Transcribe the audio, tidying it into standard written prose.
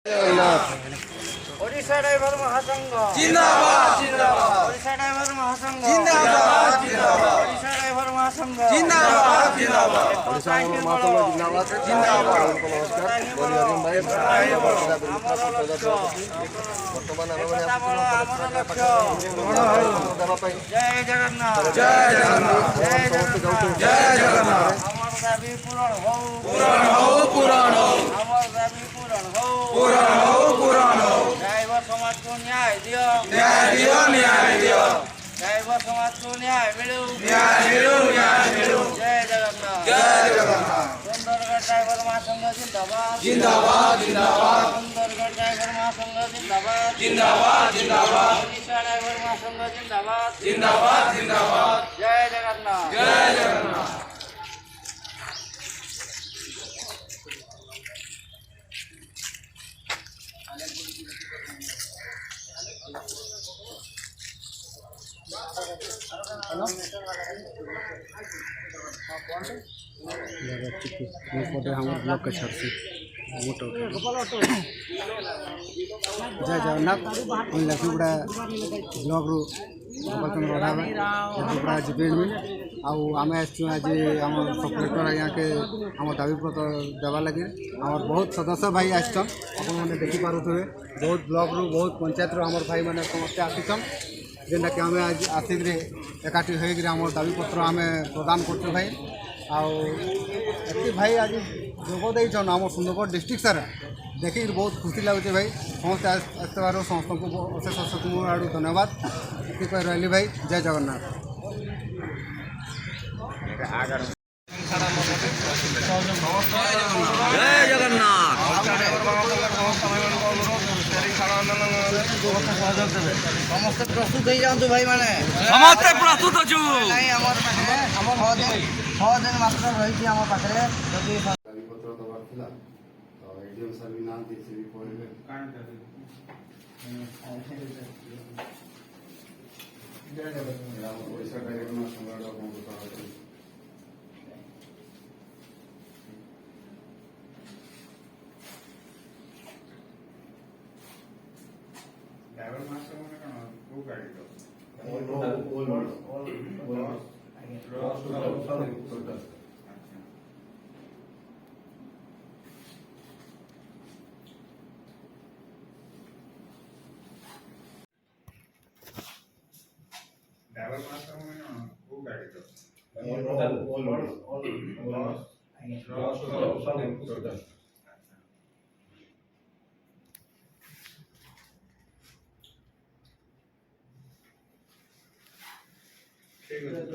Odisha driver महासंघ जिंदाबाद जिंदाबाद ओडिशा ड्राइवर महासंघ जिंदाबाद जिंदाबाद ओडिशा ड्राइवर महासंघ जिंदाबाद जिंदाबाद ओडिशा महासंघ जिंदाबाद जिंदाबाद ବର୍ତ୍ତମାନ ଆମର ଲକ୍ଷ୍ୟ ଜୟ ଜଗନ୍ନାଥ जय जगन्नाथ ଜୟ ଜଗନ୍ନାଥ जय जगन्नाथ ଆମର ଦାବି ପୂରଣ ହଉ पूरण हो पूरण हो ଆମର ଦାବି ପୂରଣ ହଉ पूरण हो पूरण हो ଡ୍ରାଇଭର ସମାଜକୁ ନ୍ୟାୟ ଦିଅ न्याय दियो न्याय दियो ଡ୍ରାଇଭର ସମାଜକୁ ନ୍ୟାୟ ମିଳୁ न्याय मिलू न्याय मिलू ଜୟ ଜଗନ୍ନାଥ जय जगन्नाथ ସୁନ୍ଦରଗଡ଼ ଡ୍ରାଇଭର ମହାସଂଘ ଜିନ୍ଦାବାଦ जिंदाबाद जिंदाबाद ସୁନ୍ଦରଗଡ଼ ଡ୍ରାଇଭର ମହାସଂଘ ଜିନ୍ଦାବାଦ जिंदाबाद जिंदाबाद ଓଡ଼ିଶା ଡ୍ରାଇଭର ମହାସଂଘ ଜିନ୍ଦାବାଦ जिंदाबाद जिंदाबाद ଜୟ ଜଗନ୍ନାଥ जय जगन्नाथ पटे हमारे ब्लॉक के छर से वोट जय जगन्नाथ कोई लक्ष्मीपुरा ब्लॉक रू गोपालचंद्र बढ़ावे लक्ष्मीपुरा जीपेड में आम आज आम सपरेटर आज्ञा के आम दाबीपत्र देवा लगे आम बहुत सदस्य भाई आसन आपने देखिपे बहुत ब्लॉक रू बहुत पंचायत रू आम भाई मैंने समस्ते आसीचन जेनटा कि आम आज आसिक एकाठी होकर आम दाबीपत्र आम प्रदान कर भाई आती भाई आज जोग देन आम सुंदरगढ़ डिस्ट्रिक्ट सारा देखिए बहुत खुशी लगुचे भाई समस्ते आसबार समस्त को अशेष अशेष मोर आड़ धन्यवाद ये रही भाई जय जगन्नाथ जय जगन्नाथ ସମସ୍ତେ ପ୍ରସ୍ତୁତ ହେଇଯାଆନ୍ତୁ ଭାଇମାନେ ସମସ୍ତେ ପ୍ରସ୍ତୁତ ଅଛୁ ନାଇଁ ଆମର ପାଖରେ ଆମର 6 ଦିନ ମାତ୍ର ରହିଛି ଆମ ପାଖରେ ଯଦି दाबीपत्र दबार थिला तो एडीएम सर भी नाम दिए से भी पढ़े ओडिशा ड्राइवर महासंघ ड्राइवर मास्टर मैंने कौन को गाड़ी तो ड्राइवर मास्टर मैंने कौन को गाड़ी तो ठीक है